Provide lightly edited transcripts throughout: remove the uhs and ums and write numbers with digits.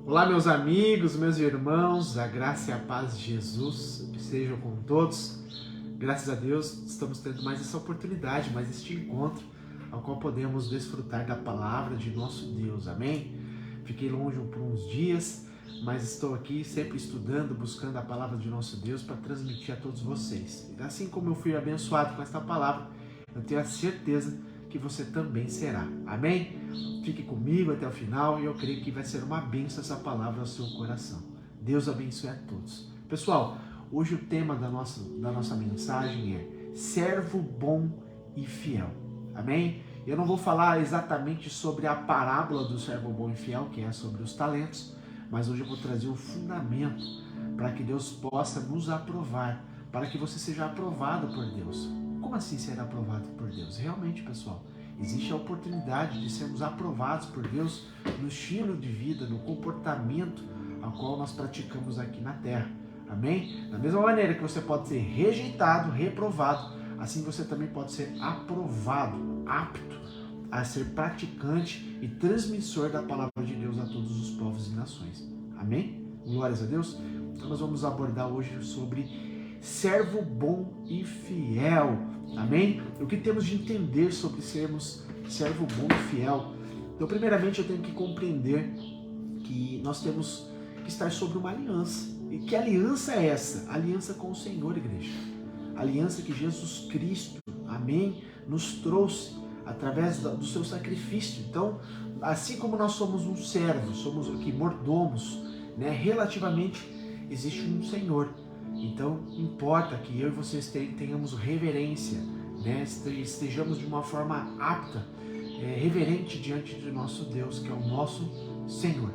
Olá, meus amigos, meus irmãos, a graça e a paz de Jesus sejam com todos. Graças a Deus, estamos tendo mais essa oportunidade, mais este encontro, ao qual podemos desfrutar da palavra de nosso Deus, amém? Fiquei longe por uns dias, mas estou aqui sempre estudando, buscando a palavra de nosso Deus para transmitir a todos vocês. Assim como eu fui abençoado com esta palavra, eu tenho a certeza que você também será, amém? Fique comigo até o final e eu creio que vai ser uma bênção essa palavra ao seu coração. Deus abençoe a todos. Pessoal, hoje o tema da nossa mensagem é servo bom e fiel. Amém? Eu não vou falar exatamente sobre a parábola do servo bom e fiel, que é sobre os talentos, mas hoje eu vou trazer o fundamento para que Deus possa nos aprovar, para que você seja aprovado por Deus. Como assim ser aprovado por Deus? Realmente, pessoal, existe a oportunidade de sermos aprovados por Deus no estilo de vida, no comportamento ao qual nós praticamos aqui na Terra. Amém? Da mesma maneira que você pode ser rejeitado, reprovado, assim você também pode ser aprovado, apto a ser praticante e transmissor da palavra de Deus a todos os povos e nações. Amém? Glórias a Deus. Então nós vamos abordar hoje sobre servo bom e fiel. Amém? O que temos de entender sobre sermos servo bom e fiel? Então, primeiramente, eu tenho que compreender que nós temos que estar sobre uma aliança. E que aliança é essa? Aliança com o Senhor, igreja. Aliança que Jesus Cristo, amém, nos trouxe através do seu sacrifício. Então, assim como nós somos um servo, somos o que mordomos, né? Relativamente existe um Senhor. Então, importa que eu e vocês tenhamos reverência, né? Estejamos de uma forma apta, reverente diante de nosso Deus, que é o nosso Senhor.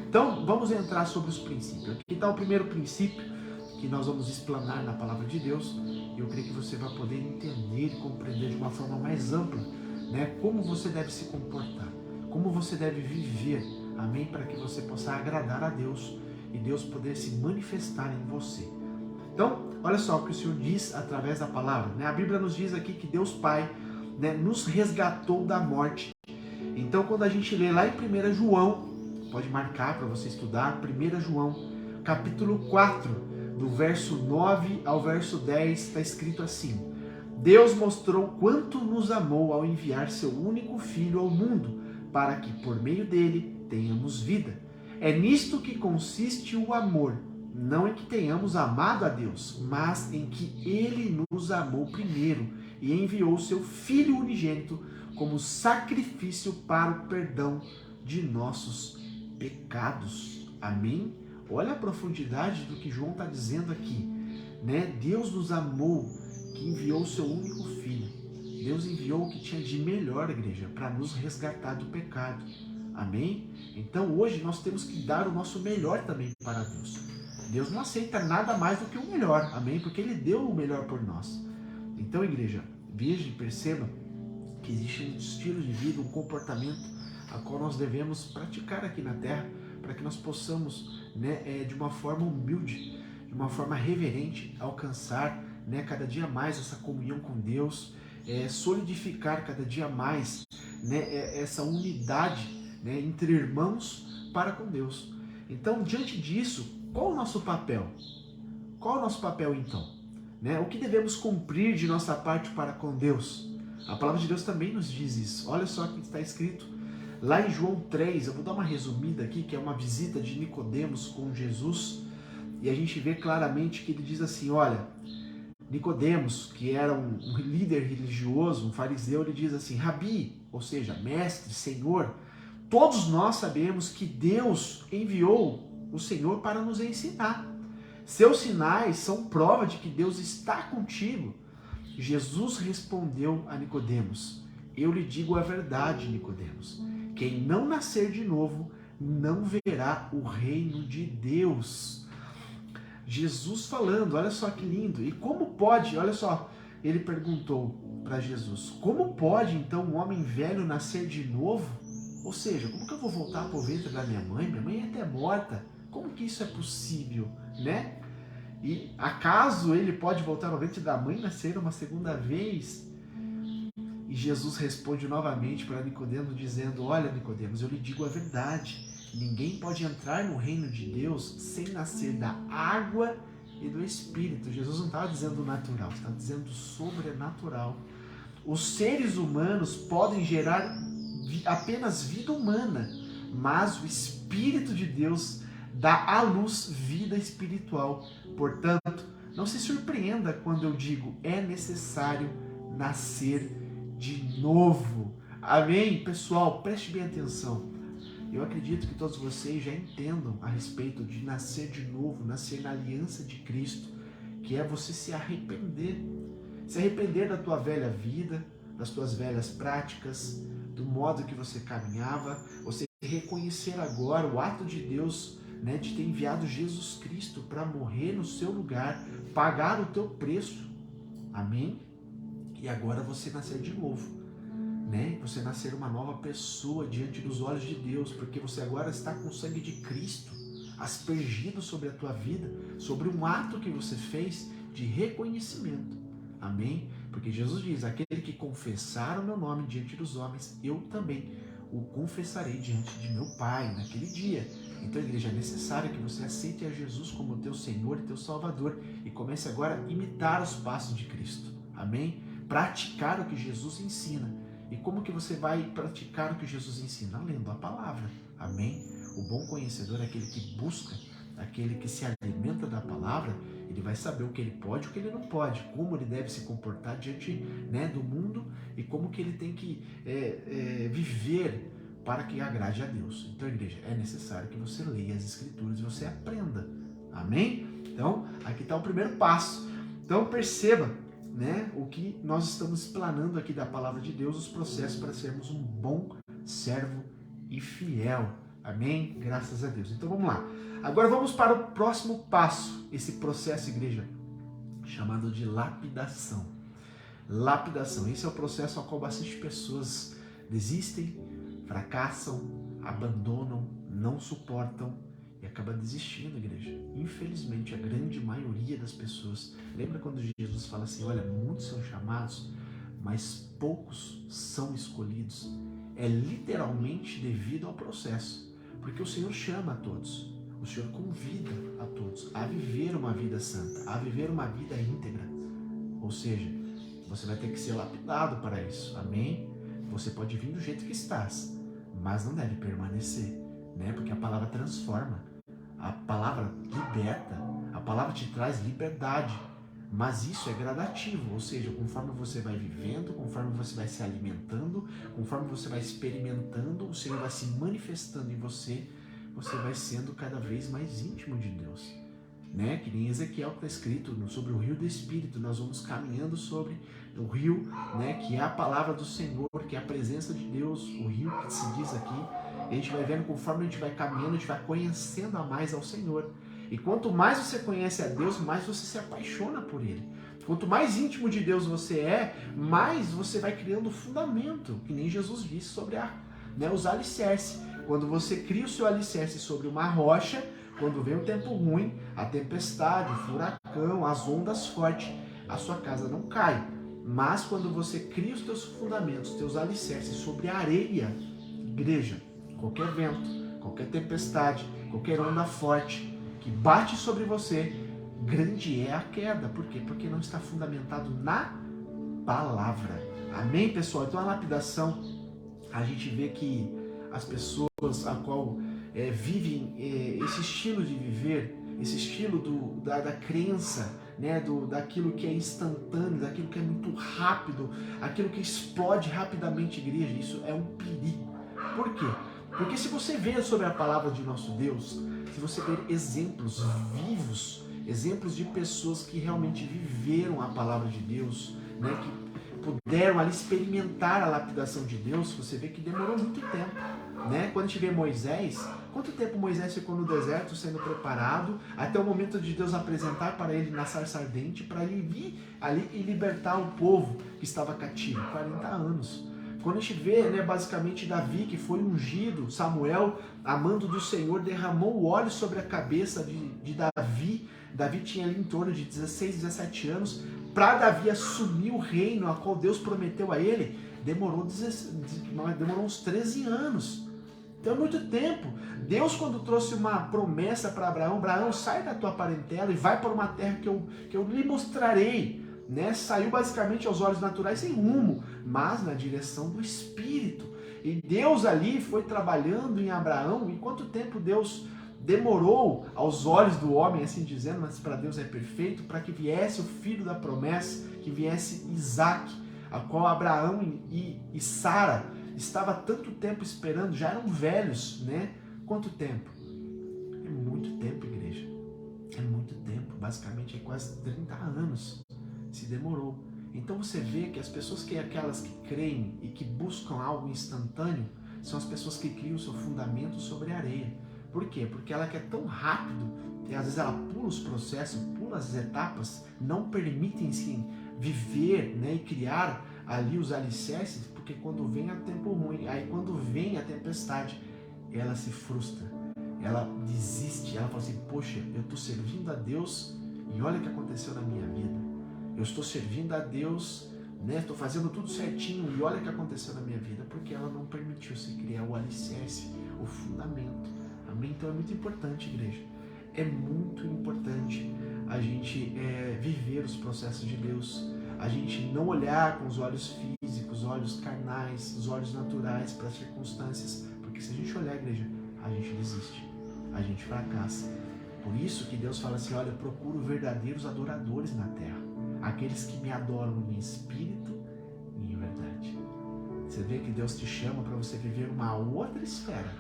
Então, vamos entrar sobre os princípios. Aqui está o primeiro princípio que nós vamos explanar na palavra de Deus, e eu creio que você vai poder entender e compreender de uma forma mais ampla, né? Como você deve se comportar, como você deve viver, amém? Para que você possa agradar a Deus e Deus poder se manifestar em você. Então, olha só o que o Senhor diz através da palavra, né? A Bíblia nos diz aqui que Deus Pai, né, nos resgatou da morte. Então, quando a gente lê lá em 1 João, pode marcar para você estudar, 1 João, capítulo 4, do verso 9 ao verso 10, está escrito assim: Deus mostrou quanto nos amou ao enviar seu único Filho ao mundo, para que por meio dele tenhamos vida. É nisto que consiste o amor, não em que tenhamos amado a Deus, mas em que Ele nos amou primeiro e enviou seu Filho unigênito como sacrifício para o perdão de nossos pecados. Amém? Olha a profundidade do que João está dizendo aqui, né? Deus nos amou, que enviou seu único Filho. Deus enviou o que tinha de melhor, igreja, para nos resgatar do pecado. Amém? Então hoje nós temos que dar o nosso melhor também para Deus. Deus não aceita nada mais do que o melhor, amém? Porque Ele deu o melhor por nós. Então, igreja, veja e perceba que existe um estilo de vida, um comportamento a qual nós devemos praticar aqui na Terra, para que nós possamos, né, de uma forma humilde, de uma forma reverente, alcançar, né, cada dia mais essa comunhão com Deus, solidificar cada dia mais, né, essa unidade, né, entre irmãos para com Deus. Então, diante disso, qual o nosso papel? Qual o nosso papel então? Né? O que devemos cumprir de nossa parte para com Deus? A palavra de Deus também nos diz isso. Olha só o que está escrito lá em João 3, eu vou dar uma resumida aqui, que é uma visita de Nicodemos com Jesus, e a gente vê claramente que ele diz assim, olha, Nicodemos, que era um líder religioso, um fariseu, ele diz assim, Rabi, ou seja, mestre, Senhor, todos nós sabemos que Deus enviou o Senhor para nos ensinar. Seus sinais são prova de que Deus está contigo. Jesus respondeu a Nicodemos, eu lhe digo a verdade, Nicodemos, quem não nascer de novo não verá o reino de Deus. Jesus falando, olha só que lindo. E como pode, olha só, ele perguntou para Jesus, como pode então um homem velho nascer de novo? Ou seja, como que eu vou voltar para o ventre da minha mãe? Minha mãe é até morta. Como que isso é possível, né? E acaso ele pode voltar ao ventre da mãe e nascer uma segunda vez? E Jesus responde novamente para Nicodemos dizendo: olha, Nicodemos, eu lhe digo a verdade. Ninguém pode entrar no reino de Deus sem nascer da água e do Espírito. Jesus não estava dizendo natural, estava dizendo sobrenatural. Os seres humanos podem gerar apenas vida humana, mas o Espírito de Deus dá à luz vida espiritual. Portanto, não se surpreenda quando eu digo: é necessário nascer de novo. Amém? Pessoal, preste bem atenção. Eu acredito que todos vocês já entendam a respeito de nascer de novo, nascer na aliança de Cristo, que é você se arrepender. Se arrepender da tua velha vida, das tuas velhas práticas, do modo que você caminhava, você reconhecer agora o ato de Deus, né, de ter enviado Jesus Cristo para morrer no seu lugar, pagar o teu preço. Amém? E agora você nascer de novo. Né? Você nascer uma nova pessoa diante dos olhos de Deus, porque você agora está com o sangue de Cristo aspergido sobre a tua vida, sobre um ato que você fez de reconhecimento. Amém? Porque Jesus diz: aquele que confessar o meu nome diante dos homens, eu também o confessarei diante de meu Pai naquele dia. Então, igreja, é necessário que você aceite a Jesus como teu Senhor e teu Salvador e comece agora a imitar os passos de Cristo. Amém? Praticar o que Jesus ensina. E como que você vai praticar o que Jesus ensina? Lendo a palavra. Amém? O bom conhecedor é aquele que busca, aquele que se alimenta da palavra. Ele vai saber o que ele pode e o que ele não pode, como ele deve se comportar diante, né, do mundo e como que ele tem que viver para que agrade a Deus. Então, igreja, é necessário que você leia as Escrituras e você aprenda. Amém? Então, aqui está o primeiro passo. Então, perceba, né, o que nós estamos explanando aqui da palavra de Deus, os processos para sermos um bom servo e fiel. Amém? Graças a Deus. Então vamos lá. Agora vamos para o próximo passo, esse processo, igreja, chamado de lapidação. Lapidação. Esse é o processo ao qual bastante pessoas desistem, fracassam, abandonam, não suportam e acaba desistindo, igreja. Infelizmente, a grande maioria das pessoas. Lembra quando Jesus fala assim: olha, muitos são chamados, mas poucos são escolhidos? É literalmente devido ao processo. Porque o Senhor chama a todos. O Senhor convida a todos a viver uma vida santa, a viver uma vida íntegra. Ou seja, você vai ter que ser lapidado para isso. Amém? Você pode vir do jeito que estás, mas não deve permanecer, né? Porque a palavra transforma. A palavra liberta, a palavra te traz liberdade, mas isso é gradativo, ou seja, conforme você vai vivendo, conforme você vai se alimentando, conforme você vai experimentando, o Senhor vai se manifestando em você, você vai sendo cada vez mais íntimo de Deus, né? Que nem Ezequiel está escrito sobre o rio do Espírito, nós vamos caminhando sobre o rio, né? Que é a palavra do Senhor, que é a presença de Deus, o rio que se diz aqui. A gente vai vendo, conforme a gente vai caminhando, a gente vai conhecendo a mais ao Senhor. E quanto mais você conhece a Deus, mais você se apaixona por Ele. Quanto mais íntimo de Deus você é, mais você vai criando fundamento, que nem Jesus disse sobre os alicerces. Quando você cria o seu alicerce sobre uma rocha, quando vem um tempo ruim, a tempestade, o furacão, as ondas fortes, a sua casa não cai. Mas quando você cria os teus fundamentos, os teus alicerces sobre a areia, igreja, qualquer vento, qualquer tempestade, qualquer onda forte que bate sobre você, grande é a queda. Por quê? Porque não está fundamentado na palavra. Amém, pessoal? Então a lapidação, a gente vê que as pessoas a qual vivem esse estilo de viver, esse estilo da crença, né, daquilo que é instantâneo, daquilo que é muito rápido, aquilo que explode rapidamente, igreja, isso é um perigo. Por quê? Porque se você ver sobre a palavra de nosso Deus, se você ver exemplos vivos, exemplos de pessoas que realmente viveram a palavra de Deus, né, que puderam ali experimentar a lapidação de Deus, você vê que demorou muito tempo, né? Quando a gente vê Moisés, quanto tempo Moisés ficou no deserto sendo preparado até o momento de Deus apresentar para ele na sarça ardente, para ele vir ali e libertar o povo que estava cativo? 40 anos. Quando a gente vê, né, basicamente Davi, que foi ungido, Samuel, amando do Senhor, derramou o óleo sobre a cabeça de Davi. Davi tinha ali em torno de 16, 17 anos. Para Davi assumir o reino a qual Deus prometeu a ele, demorou uns 13 anos. Então é muito tempo. Deus, quando trouxe uma promessa para Abraão, Abraão, sai da tua parentela e vai para uma terra que eu lhe mostrarei. Né? Saiu basicamente aos olhos naturais sem rumo, mas na direção do Espírito. E Deus ali foi trabalhando em Abraão. E quanto tempo Deus demorou aos olhos do homem, assim dizendo, mas para Deus é perfeito, para que viesse o filho da promessa, que viesse Isaac, a qual Abraão e Sara estava tanto tempo esperando, já eram velhos, né? Quanto tempo? É muito tempo, igreja. É muito tempo, basicamente é quase 30 anos se demorou. Então você vê que as pessoas aquelas que creem e que buscam algo instantâneo, são as pessoas que criam o seu fundamento sobre a areia. Por quê? Porque ela quer tão rápido, e às vezes ela pula os processos, pula as etapas, não permitem-se viver, né, e criar ali os alicerces, porque quando vem o tempo ruim, aí quando vem a tempestade, ela se frustra, ela desiste, ela fala assim, poxa, eu estou servindo a Deus e olha o que aconteceu na minha vida. Eu estou servindo a Deus, né, estou fazendo tudo certinho e olha o que aconteceu na minha vida, porque ela não permitiu se criar o alicerce, o fundamento. Amém? Então é muito importante, igreja. É muito importante a gente viver os processos de Deus. A gente não olhar com os olhos físicos, os olhos carnais, os olhos naturais para as circunstâncias. Porque se a gente olhar, igreja, a gente desiste. A gente fracassa. Por isso que Deus fala assim, olha, eu procuro verdadeiros adoradores na terra. Aqueles que me adoram em espírito e em verdade. Você vê que Deus te chama para você viver uma outra esfera,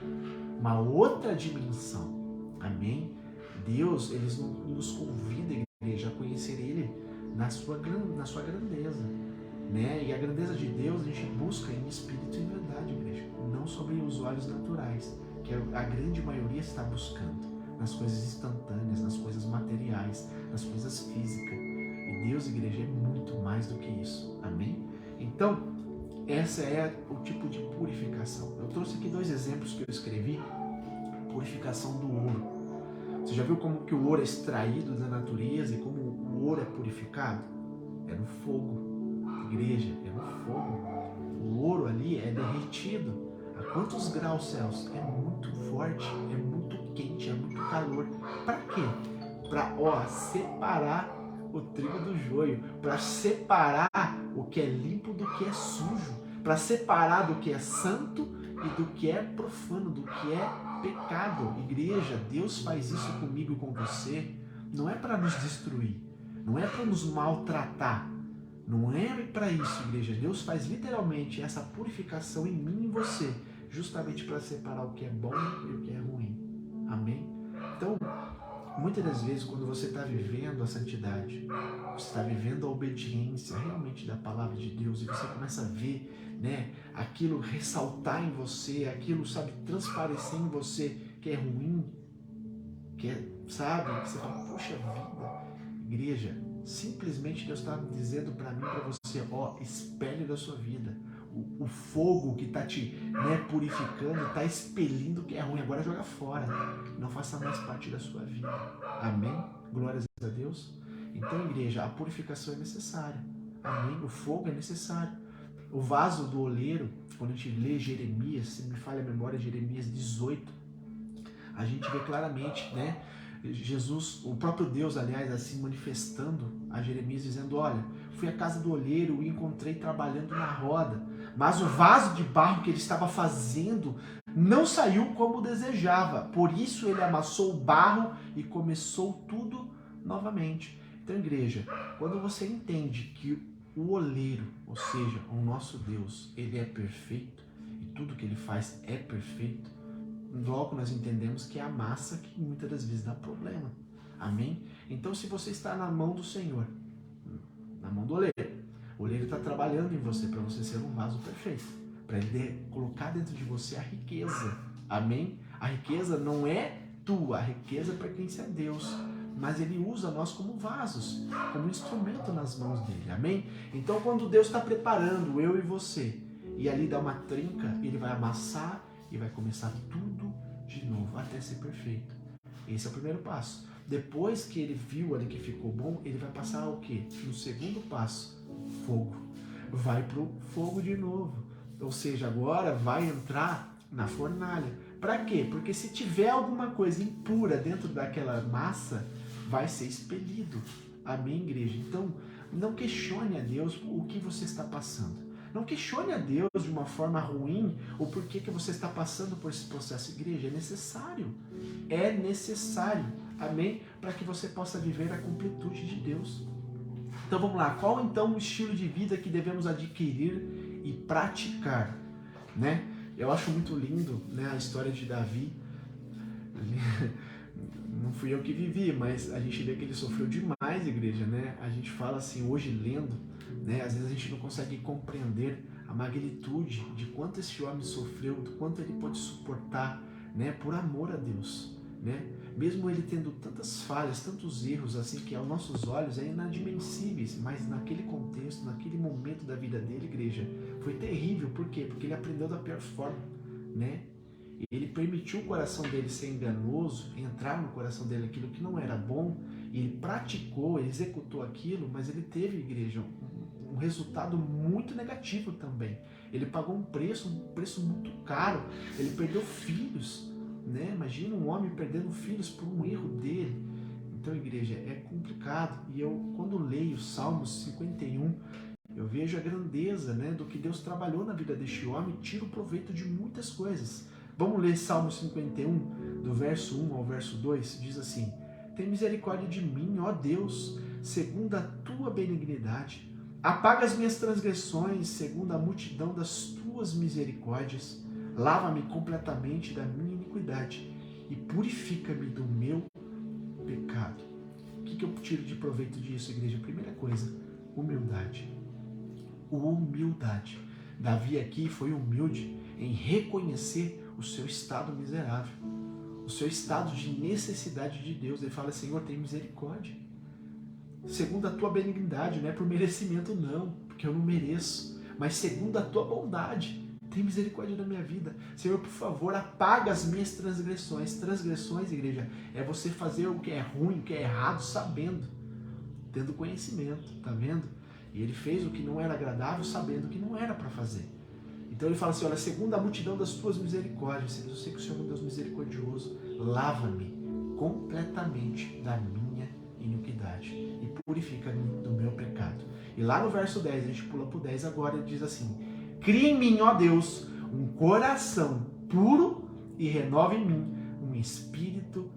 uma outra dimensão. Amém? Deus, ele nos convida, igreja, a conhecer Ele na sua grandeza. Né? E a grandeza de Deus a gente busca em espírito e em verdade, igreja. Não sobre os olhos naturais, que a grande maioria está buscando. Nas coisas instantâneas, nas coisas materiais, nas coisas físicas. E Deus, igreja, é muito mais do que isso. Amém? Então, essa é o tipo de purificação. Eu trouxe aqui 2 exemplos que eu escrevi. Purificação do ouro. Você já viu como que o ouro é extraído da natureza e como o ouro é purificado? É no fogo. Igreja, é no fogo. O ouro ali é derretido. A quantos graus, céus? É muito forte, é muito quente, é muito calor. Para quê? Para separar o trigo do joio, para separar o que é limpo do que é sujo, para separar do que é santo e do que é profano, do que é pecado. Igreja, Deus faz isso comigo e com você, não é para nos destruir, não é para nos maltratar, não é para isso, igreja. Deus faz literalmente essa purificação em mim e em você, justamente para separar o que é bom e o que é ruim. Amém? Então, muitas das vezes, quando você está vivendo a santidade, você está vivendo a obediência realmente da palavra de Deus, e você começa a ver, né, aquilo ressaltar em você, aquilo, sabe, transparecer em você que é ruim, que é, sabe, que você fala, poxa vida, igreja, simplesmente Deus está dizendo para mim, para você, espelhe da sua vida. O fogo que está te, né, purificando, está expelindo o que é ruim, agora joga fora, não faça mais parte da sua vida. Amém? Glórias a Deus. Então, igreja, a purificação é necessária. Amém? O fogo é necessário. O vaso do oleiro, quando a gente lê Jeremias, se me falha a memória, Jeremias 18, a gente vê claramente, né, Jesus, o próprio Deus, aliás, assim manifestando a Jeremias, dizendo, olha, fui à casa do olheiro e encontrei trabalhando na roda, mas o vaso de barro que ele estava fazendo não saiu como desejava, por isso ele amassou o barro e começou tudo novamente. Então, igreja, quando você entende que o oleiro, ou seja, o nosso Deus, ele é perfeito e tudo que ele faz é perfeito, logo nós entendemos que é a massa que muitas das vezes dá problema. Amém? Então, se você está na mão do Senhor, na mão do oleiro, o oleiro está trabalhando em você para você ser um vaso perfeito, para ele colocar dentro de você a riqueza. Amém? A riqueza não é tua, a riqueza pertence a Deus, mas ele usa nós como vasos, como instrumento nas mãos dele. Amém? Então, quando Deus está preparando eu e você, e ali dá uma trinca, ele vai amassar e vai começar tudo de novo, até ser perfeito. Esse é o primeiro passo. Depois que ele viu ali que ficou bom, ele vai passar ao quê? No segundo passo, fogo. vai para o fogo de novo. Ou seja, agora vai entrar na fornalha. Para quê? Porque se tiver alguma coisa impura dentro daquela massa, vai ser expelido. Amém, igreja? Então, não questione a Deus o que você está passando. Não questione a Deus de uma forma ruim o porquê que você está passando por esse processo. Igreja, é necessário. É necessário. Amém? Para que você possa viver a completude de Deus. Então vamos lá. Qual então o estilo de vida que devemos adquirir e praticar? Né? Eu acho muito lindo, né, a história de Davi. Não fui eu que vivi, mas a gente vê que ele sofreu demais, igreja, né? A gente fala assim, hoje lendo, né? Às vezes a gente não consegue compreender a magnitude de quanto esse homem sofreu, do quanto ele pôde suportar, né? Por amor a Deus, né? Mesmo ele tendo tantas falhas, tantos erros, assim, que aos nossos olhos é inadmissíveis, mas naquele contexto, naquele momento da vida dele, igreja, foi terrível. Por quê? Porque ele aprendeu da pior forma, né? Ele permitiu o coração dele ser enganoso, entrar no coração dele aquilo que não era bom, e ele praticou, ele executou aquilo, mas ele teve, igreja, um resultado muito negativo também. Ele pagou um preço muito caro, ele perdeu filhos, né? Imagina um homem perdendo filhos por um erro dele. Então, igreja, é complicado. E eu, quando leio Salmos 51, eu vejo a grandeza, né, do que Deus trabalhou na vida deste homem, tiro proveito de muitas coisas. Vamos ler Salmo 51, do verso 1 ao verso 2, diz assim: tem misericórdia de mim, ó Deus, segundo a tua benignidade. Apaga as minhas transgressões, segundo a multidão das tuas misericórdias. Lava-me completamente da minha iniquidade e purifica-me do meu pecado. O que eu tiro de proveito disso, igreja? Primeira coisa, humildade. Humildade. Davi aqui foi humilde em reconhecer o seu estado miserável, o seu estado de necessidade de Deus. Ele fala: Senhor, tem misericórdia. Segundo a tua benignidade, não é por merecimento não, porque eu não mereço, mas segundo a tua bondade, tem misericórdia da minha vida. Senhor, por favor, apaga as minhas transgressões. Transgressões, igreja, é você fazer o que é ruim, o que é errado, sabendo, tendo conhecimento, tá vendo? E ele fez o que não era agradável, sabendo que não era para fazer. Então ele fala assim: olha, segundo a multidão das tuas misericórdias, eu sei que o Senhor é um Deus misericordioso, lava-me completamente da minha iniquidade e purifica-me do meu pecado. E lá no verso 10, a gente pula para o 10 agora, ele diz assim: cria em mim, ó Deus, um coração puro e renova em mim um espírito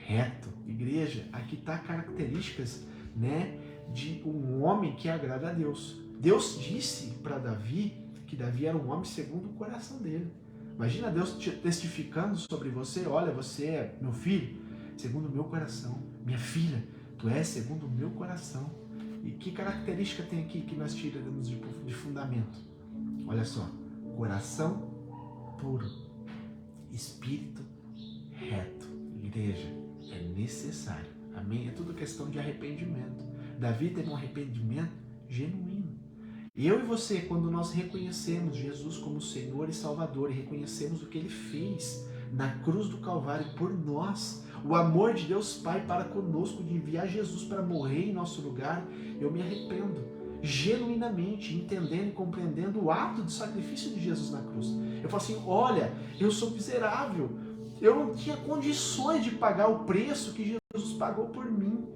reto. Igreja, aqui está características, né, de um homem que agrada a Deus. Deus disse para Davi que Davi era um homem segundo o coração dele. Imagina Deus testificando sobre você: olha, você é meu filho segundo o meu coração, minha filha, tu és segundo o meu coração. E que característica tem aqui que nós tiramos de fundamento? Olha só: coração puro, espírito reto. Igreja, é necessário. Amém? É tudo questão de arrependimento. Davi teve um arrependimento genuíno. Eu e você, quando nós reconhecemos Jesus como Senhor e Salvador e reconhecemos o que Ele fez na cruz do Calvário por nós, o amor de Deus Pai para conosco de enviar Jesus para morrer em nosso lugar, eu me arrependo genuinamente, entendendo e compreendendo o ato de sacrifício de Jesus na cruz. Eu falo assim: olha, eu sou miserável, eu não tinha condições de pagar o preço que Jesus pagou por mim.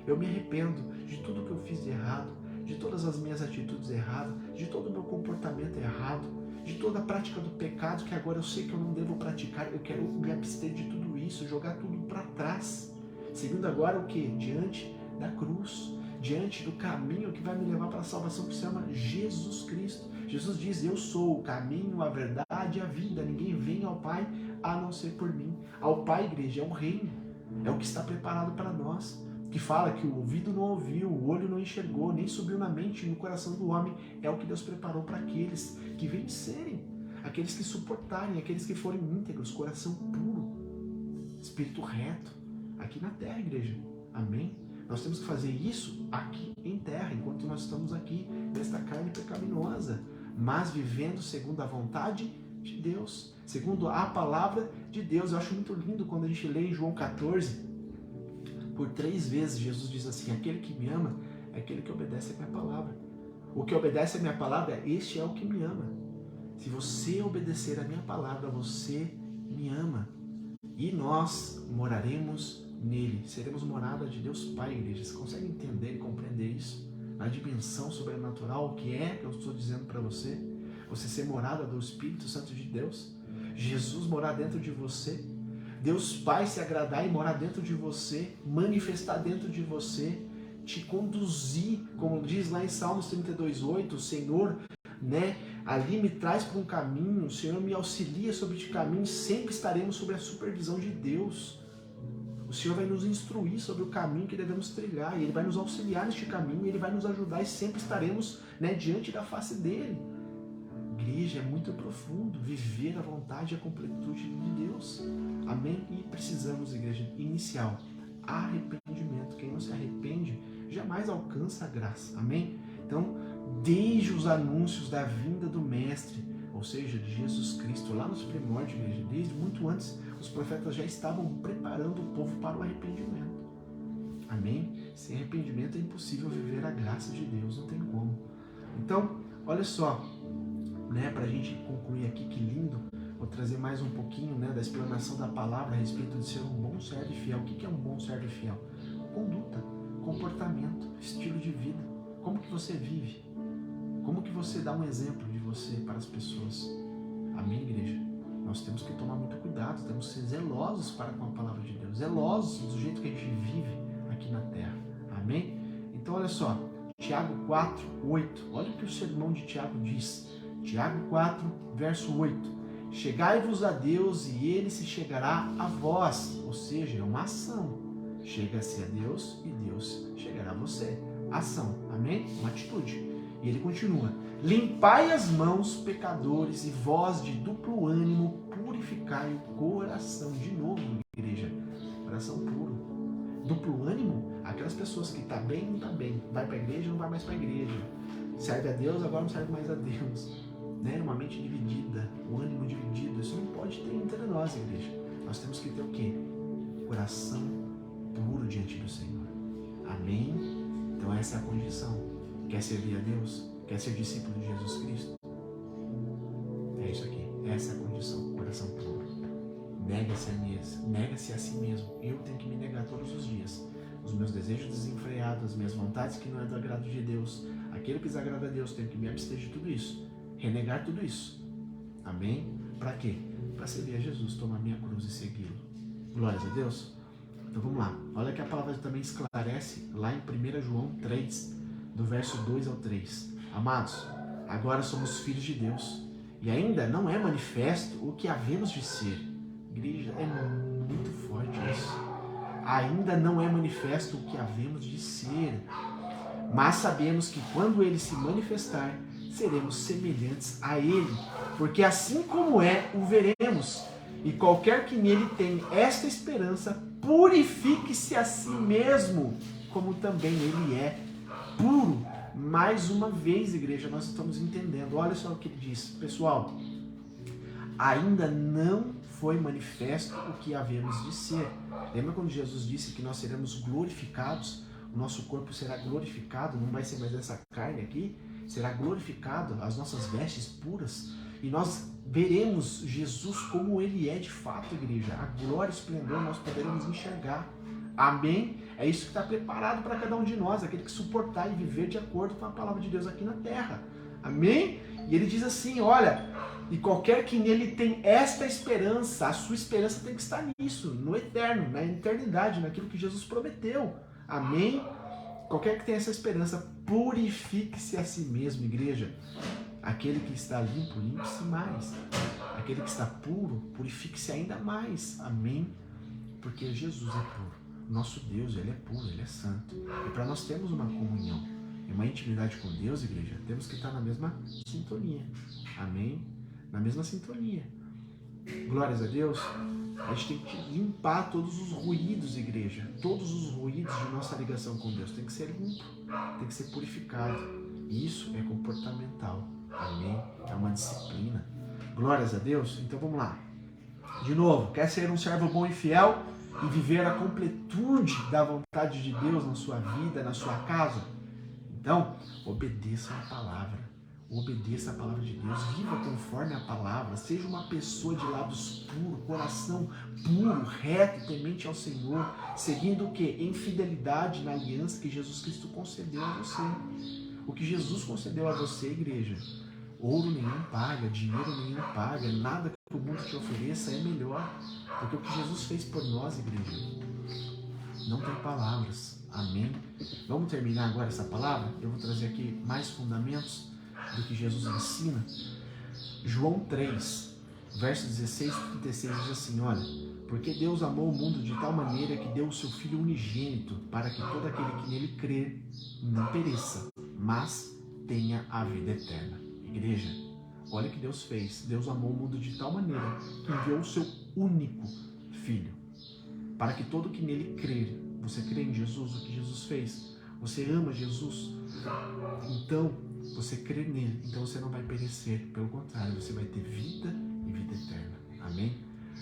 Eu me arrependo de tudo que eu fiz de errado, de todas as minhas atitudes erradas, de todo o meu comportamento errado, de toda a prática do pecado que agora eu sei que eu não devo praticar. Eu quero me abster de tudo isso, jogar tudo para trás, seguindo agora o que? Diante da cruz, diante do caminho que vai me levar para a salvação, que se chama Jesus Cristo. Jesus diz: eu sou o caminho, a verdade e a vida, ninguém vem ao Pai a não ser por mim. Ao Pai, igreja, é um reino, é o que está preparado para nós, que fala que o ouvido não ouviu, o olho não enxergou, nem subiu na mente e no coração do homem. É o que Deus preparou para aqueles que vencerem, aqueles que suportarem, aqueles que forem íntegros, coração puro, espírito reto, aqui na terra, igreja. Amém? Nós temos que fazer isso aqui em terra, enquanto nós estamos aqui nesta carne pecaminosa, mas vivendo segundo a vontade de Deus, segundo a palavra de Deus. Eu acho muito lindo quando a gente lê em João 14, por 3 vezes Jesus diz assim: aquele que me ama é aquele que obedece a minha palavra. O que obedece a minha palavra, este é o que me ama. Se você obedecer a minha palavra, você me ama. E nós moraremos nele. Seremos morada de Deus Pai, igreja. Você consegue entender e compreender isso? Na dimensão sobrenatural, o que é que eu estou dizendo para você? Você ser morada do Espírito Santo de Deus. Jesus morar dentro de você. Deus Pai se agradar e morar dentro de você. Manifestar dentro de você. Te conduzir, como diz lá em Salmos 32:8, o Senhor, ali me traz para um caminho, o Senhor me auxilia sobre este caminho, sempre estaremos sob a supervisão de Deus. O Senhor vai nos instruir sobre o caminho que devemos trilhar, e Ele vai nos auxiliar neste caminho, e Ele vai nos ajudar, e sempre estaremos diante da face dEle. Igreja, é muito profundo viver a vontade e a completude de Deus. Amém? E precisamos, igreja, inicial, arrependimento. Quem não se arrepende jamais alcança a graça. Amém? Então, desde os anúncios da vinda do Mestre, ou seja, de Jesus Cristo, lá nos primórdios, igreja, desde muito antes, os profetas já estavam preparando o povo para o arrependimento. Amém? Sem arrependimento é impossível viver a graça de Deus, não tem como. Então, olha só, para a gente concluir aqui, que lindo, vou trazer mais um pouquinho da explanação da palavra a respeito de ser um bom servo e fiel. O que é um bom servo e fiel? Conduta, comportamento, estilo de vida. Como que você vive? Como que você dá um exemplo de você para as pessoas? Amém, igreja? Nós temos que tomar muito cuidado, temos que ser zelosos para com a palavra de Deus, zelosos do jeito que a gente vive aqui na terra. Amém? Então, olha só, Tiago 4:8. Olha o que o sermão de Tiago diz. Tiago 4, verso 8. Chegai-vos a Deus e Ele se chegará a vós. Ou seja, é uma ação. Chega-se a Deus e Deus chegará a você. Ação. Amém? Uma atitude. E ele continua. Limpai as mãos, pecadores, e vós de duplo ânimo, purificai o coração. De novo, igreja. Coração puro. Duplo ânimo? Aquelas pessoas que tá bem, não tá bem. Vai para a igreja, não vai mais para a igreja. Serve a Deus, agora não serve mais a Deus. Uma mente dividida, o ânimo dividido. Isso não pode ter entre nós, igreja. Nós temos que ter o quê? Coração puro diante do Senhor. Amém? Então essa é a condição. Quer servir a Deus? Quer ser discípulo de Jesus Cristo? É isso aqui. Essa é a condição. Coração puro. Nega-se a si mesmo. Eu tenho que me negar todos os dias. Os meus desejos desenfreados, as minhas vontades que não é do agrado de Deus. Aquilo que desagrada a Deus, tenho que me abster de tudo isso. Renegar tudo isso. Amém? Para quê? Para servir a Jesus, tomar minha cruz e segui-lo. Glórias a Deus. Então vamos lá. Olha que a palavra também esclarece lá em 1 João 3, do verso 2 ao 3. Amados, agora somos filhos de Deus e ainda não é manifesto o que havemos de ser. Igreja, é muito forte isso. Ainda não é manifesto o que havemos de ser, mas sabemos que quando Ele se manifestar, seremos semelhantes a Ele, porque assim como é, o veremos. E qualquer que nele tem esta esperança, purifique-se a si mesmo, como também Ele é puro. Mais uma vez, igreja, nós estamos entendendo. Olha só o que ele diz. Pessoal, ainda não foi manifesto o que havemos de ser. Lembra quando Jesus disse que nós seremos glorificados? O nosso corpo será glorificado, não vai ser mais essa carne aqui, será glorificado, as nossas vestes puras, e nós veremos Jesus como Ele é de fato, igreja. A glória e o esplendor nós poderemos enxergar. Amém? É isso que está preparado para cada um de nós, aquele que suportar e viver de acordo com a palavra de Deus aqui na terra. Amém? E ele diz assim, olha, e qualquer que nele tem esta esperança, a sua esperança tem que estar nisso, no eterno, na eternidade, naquilo que Jesus prometeu. Amém? Qualquer que tenha essa esperança, purifique-se a si mesmo, igreja. Aquele que está limpo, limpe-se mais. Aquele que está puro, purifique-se ainda mais. Amém? Porque Jesus é puro. Nosso Deus, Ele é puro, Ele é santo. E para nós termos uma comunhão e uma intimidade com Deus, igreja, temos que estar na mesma sintonia. Amém? Na mesma sintonia. Glórias a Deus. A gente tem que limpar todos os ruídos, igreja. Todos os ruídos de nossa ligação com Deus. Tem que ser limpo, tem que ser purificado. Isso é comportamental. Amém? É uma disciplina. Glórias a Deus. Então vamos lá. De novo, quer ser um servo bom e fiel e viver a completude da vontade de Deus na sua vida, na sua casa? Então, obedeça a palavra. Obedeça a palavra de Deus, viva conforme a palavra, seja uma pessoa de lábios puros, coração puro, reto, temente ao Senhor, seguindo o que? Em fidelidade na aliança que Jesus Cristo concedeu a você. O que Jesus concedeu a você, igreja, ouro nenhum paga, dinheiro nenhum paga, nada que o mundo te ofereça é melhor, porque o que Jesus fez por nós, igreja, não tem palavras. Amém? Vamos terminar agora essa palavra? Eu vou trazer aqui mais fundamentos do que Jesus ensina. João 3, versos 16 e 36 diz assim, olha, porque Deus amou o mundo de tal maneira que deu o seu Filho unigênito, para que todo aquele que nele crer não pereça, mas tenha a vida eterna. Igreja, olha o que Deus fez. Deus amou o mundo de tal maneira que enviou o seu único Filho, para que todo que nele crer, você crê em Jesus, o que Jesus fez, você ama Jesus, então você crê nele, então você não vai perecer, pelo contrário, você vai ter vida e vida eterna. Amém?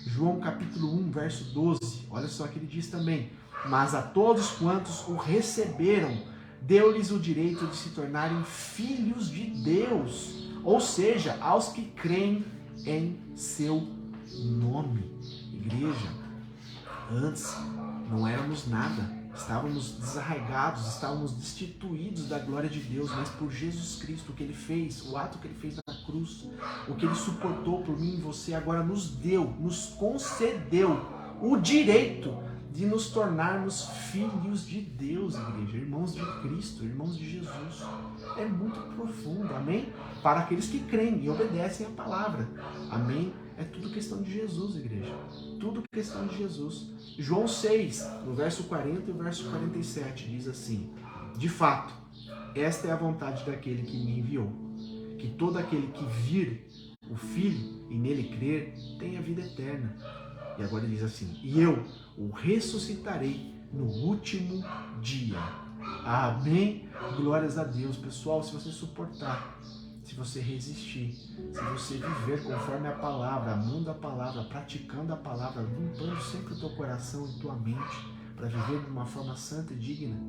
João capítulo 1, verso 12, olha só que ele diz também, mas a todos quantos o receberam, deu-lhes o direito de se tornarem filhos de Deus, ou seja, aos que creem em seu nome. Igreja, antes não éramos nada, estávamos desarraigados, estávamos destituídos da glória de Deus, mas por Jesus Cristo, o que Ele fez, o ato que Ele fez na cruz, o que Ele suportou por mim e você, agora nos deu, nos concedeu o direito de nos tornarmos filhos de Deus, igreja, irmãos de Cristo, irmãos de Jesus. É muito profundo, amém? Para aqueles que creem e obedecem a palavra, amém? É tudo questão de Jesus, igreja. Tudo questão de Jesus. João 6, no verso 40 e verso 47, diz assim, de fato, esta é a vontade daquele que me enviou, que todo aquele que vir o Filho e nele crer, tenha vida eterna. E agora ele diz assim, e eu o ressuscitarei no último dia. Amém? Glórias a Deus. Pessoal, se você suportar, se você resistir, se você viver conforme a palavra, amando a palavra, praticando a palavra, limpando sempre o teu coração e tua mente, para viver de uma forma santa e digna,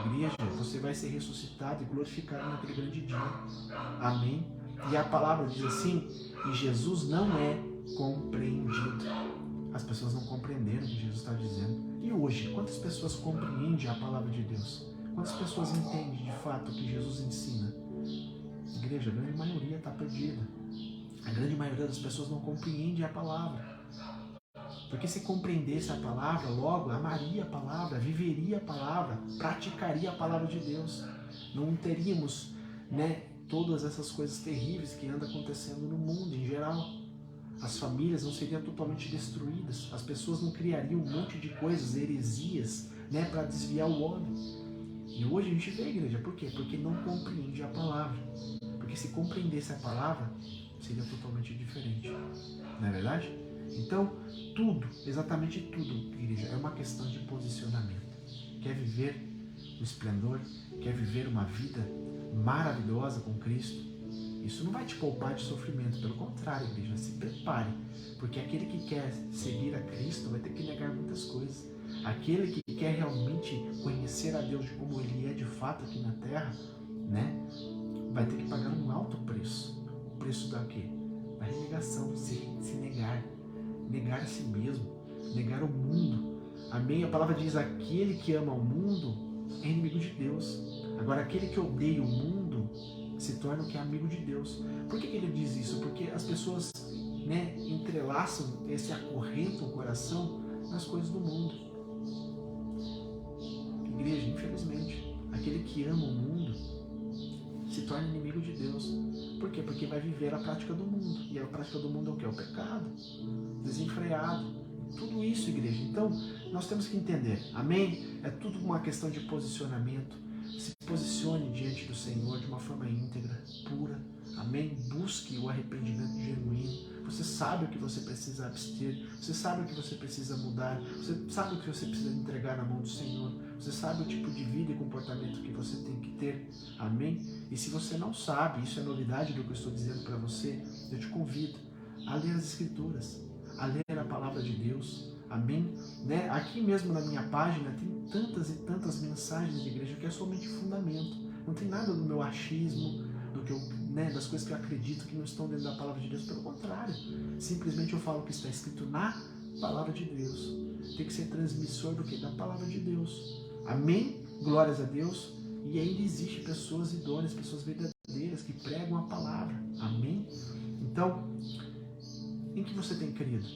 igreja, você vai ser ressuscitado e glorificado naquele grande dia. Amém? E a palavra diz assim, e Jesus não é compreendido. As pessoas não compreenderam o que Jesus está dizendo. E hoje, quantas pessoas compreendem a palavra de Deus? Quantas pessoas entendem de fato o que Jesus ensina? Igreja, a grande maioria está perdida. A grande maioria das pessoas não compreende a palavra. Porque se compreendesse a palavra, logo amaria a palavra, viveria a palavra, praticaria a palavra de Deus. Não teríamos, todas essas coisas terríveis que andam acontecendo no mundo em geral. As famílias não seriam totalmente destruídas, as pessoas não criariam um monte de coisas, heresias, para desviar o homem. E hoje a gente vê a igreja, por quê? Porque não compreende a palavra. Porque se compreendesse a palavra, seria totalmente diferente. Não é verdade? Então, tudo, exatamente tudo, igreja, é uma questão de posicionamento. Quer viver o esplendor, quer viver uma vida maravilhosa com Cristo, isso não vai te poupar de sofrimento, pelo contrário, igreja, se prepare, porque aquele que quer seguir a Cristo vai ter que negar muitas coisas. Aquele que quer realmente conhecer a Deus de como Ele é de fato aqui na Terra, vai ter que pagar um alto preço. O preço da quê? Da renegação, se negar a si mesmo, negar o mundo. Amém? A palavra diz, aquele que ama o mundo é inimigo de Deus. Agora, aquele que odeia o mundo se torna o que é amigo de Deus. Por que ele diz isso? Porque as pessoas entrelaçam, se acorrentam o coração nas coisas do mundo. Igreja, infelizmente, aquele que ama o mundo se torna inimigo de Deus. Por quê? Porque vai viver a prática do mundo. E a prática do mundo é o quê? É o pecado, desenfreado. Tudo isso, igreja. Então, nós temos que entender. Amém? É tudo uma questão de posicionamento. Se posicione diante do Senhor de uma forma íntegra, pura. Amém? Busque o arrependimento genuíno. Você sabe o que você precisa abster. Você sabe o que você precisa mudar. Você sabe o que você precisa entregar na mão do Senhor. Você sabe o tipo de vida e comportamento que você tem que ter. Amém? E se você não sabe, isso é novidade do que eu estou dizendo para você, eu te convido a ler as Escrituras, a ler a palavra de Deus. Amém? Aqui mesmo na minha página tem tantas e tantas mensagens de igreja que é somente fundamento Não tem nada do meu achismo, do que eu, das coisas que eu acredito que não estão dentro da palavra de Deus. Pelo contrário, simplesmente eu falo o que está escrito na palavra de Deus. Tem que ser transmissor do que? Da palavra de Deus. Amém? Glórias a Deus. E ainda existe pessoas idôneas, pessoas verdadeiras que pregam a palavra. Amém? Então, em que você tem crido?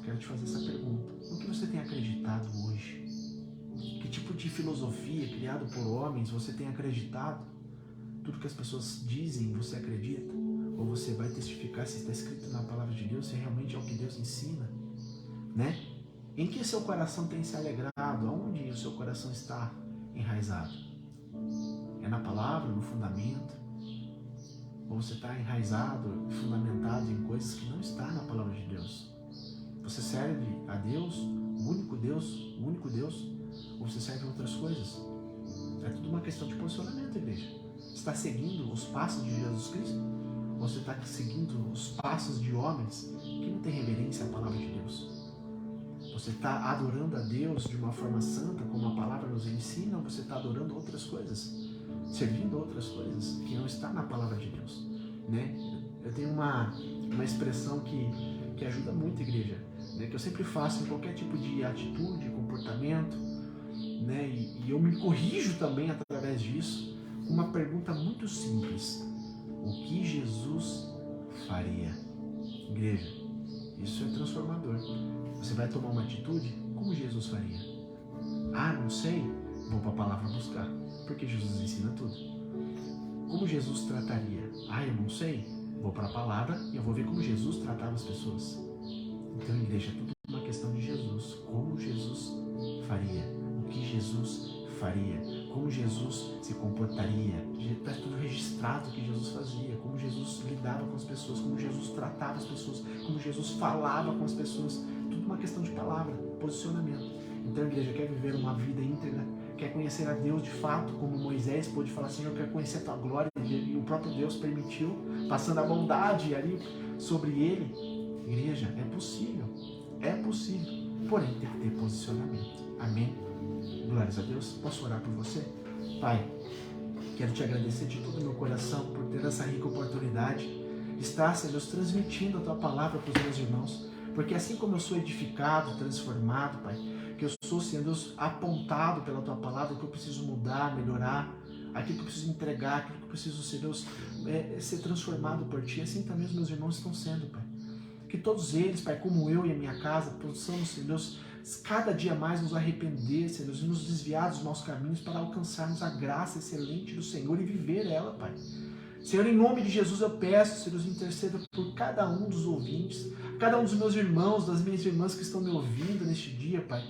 Quero te fazer essa pergunta. No que você tem acreditado hoje? Que tipo de filosofia criada por homens você tem acreditado? Tudo que as pessoas dizem, você acredita? Ou você vai testificar se está escrito na palavra de Deus, se realmente é o que Deus ensina? Né? Em que seu coração tem se alegrado? Aonde o seu coração está enraizado? É na palavra, no fundamento? Ou você está enraizado, fundamentado em coisas que não estão na palavra de Deus? Você serve a Deus, o único Deus, ou você serve outras coisas? É tudo uma questão de posicionamento, igreja. Você está seguindo os passos de Jesus Cristo? Ou você está seguindo os passos de homens que não têm reverência à palavra de Deus? Você está adorando a Deus de uma forma santa, como a palavra nos ensina, ou você está adorando outras coisas? Servindo outras coisas que não está na palavra de Deus, né? Eu tenho uma expressão que ajuda muito a igreja, né? Que eu sempre faço em qualquer tipo de atitude, comportamento, né? E eu me corrijo também através disso, com uma pergunta muito simples: o que Jesus faria? Igreja, isso é transformador. Você vai tomar uma atitude como Jesus faria. Ah, não sei? Vou para a palavra buscar, porque Jesus ensina tudo. Como Jesus trataria? Ah, eu não sei? Vou para a palavra e eu vou ver como Jesus tratava as pessoas. Então, igreja, é tudo uma questão de Jesus. Como Jesus faria? O que Jesus faria? Como Jesus se comportaria? Está tudo registrado o que Jesus fazia, como Jesus lidava com as pessoas, como Jesus tratava as pessoas, como Jesus falava com as pessoas. Tudo uma questão de palavra, posicionamento. Então, igreja, quer viver uma vida íntegra? Quer conhecer a Deus de fato, como Moisés pôde falar: Senhor, eu quero conhecer a tua glória, e o próprio Deus permitiu, passando a bondade ali sobre ele. Igreja, é possível, porém tem que ter posicionamento. Amém? Glórias a Deus. Posso orar por você? Pai, quero te agradecer de todo o meu coração por ter essa rica oportunidade de estar, Senhor Deus, transmitindo a tua palavra para os meus irmãos, porque assim como eu sou edificado, transformado, Pai, que eu sou, Senhor Deus, apontado pela tua palavra, que eu preciso mudar, melhorar, aquilo que eu preciso entregar, aquilo que eu preciso, Senhor Deus, ser transformado por ti, assim também os meus irmãos estão sendo, Pai. Que todos eles, Pai, como eu e a minha casa, possamos, Senhor Deus, cada dia mais nos arrepender, Senhor Deus, e nos desviar dos maus caminhos para alcançarmos a graça excelente do Senhor e viver ela, Pai. Senhor, em nome de Jesus eu peço, Senhor, interceda por cada um dos ouvintes, cada um dos meus irmãos, das minhas irmãs que estão me ouvindo neste dia, Pai,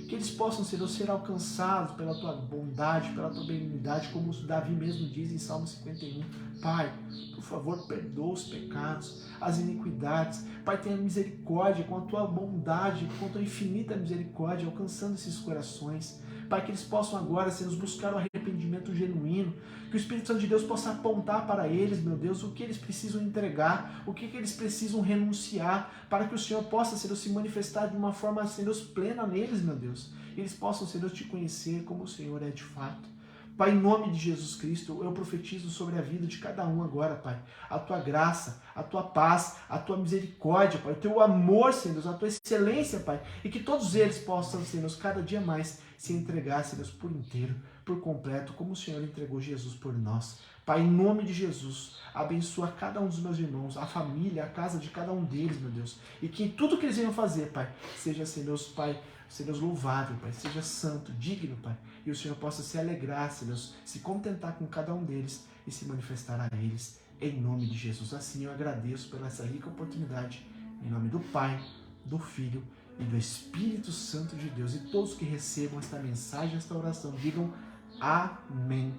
que eles possam, Senhor, ser alcançados pela tua bondade, pela tua benignidade, como Davi mesmo diz em Salmo 51. Pai, por favor, perdoa os pecados, as iniquidades. Pai, tenha misericórdia com a tua bondade, com a tua infinita misericórdia, alcançando esses corações. Pai, que eles possam agora, Senhor, buscar o arrependimento genuíno, que o Espírito Santo de Deus possa apontar para eles, meu Deus, o que eles precisam entregar, o que eles precisam renunciar, para que o Senhor possa, Senhor, se manifestar de uma forma, Senhor, plena neles, meu Deus. E eles possam, Senhor, te conhecer como o Senhor é de fato. Pai, em nome de Jesus Cristo, eu profetizo sobre a vida de cada um agora, Pai, a tua graça, a tua paz, a tua misericórdia, Pai, o teu amor, Senhor Deus, a tua excelência, Pai, e que todos eles possam, Senhor Deus, cada dia mais se entregar, Senhor Deus, por inteiro, por completo, como o Senhor entregou Jesus por nós. Pai, em nome de Jesus, abençoa cada um dos meus irmãos, a família, a casa de cada um deles, meu Deus, e que tudo que eles venham fazer, Pai, seja, Senhor Deus, Pai, Senhor Deus, louvável, Pai, seja santo, digno, Pai, e o Senhor possa se alegrar, Senhor Deus, se contentar com cada um deles e se manifestar a eles, em nome de Jesus. Assim eu agradeço pela essa rica oportunidade, em nome do Pai, do Filho e do Espírito Santo de Deus. E todos que recebam esta mensagem, esta oração, digam amém.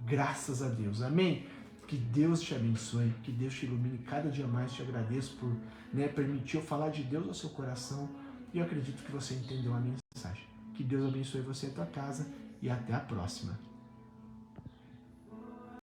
Graças a Deus. Amém. Que Deus te abençoe, que Deus te ilumine cada dia mais. Te agradeço por permitir eu falar de Deus ao seu coração. E eu acredito que você entendeu a mensagem. Que Deus abençoe você e a tua casa. E até a próxima.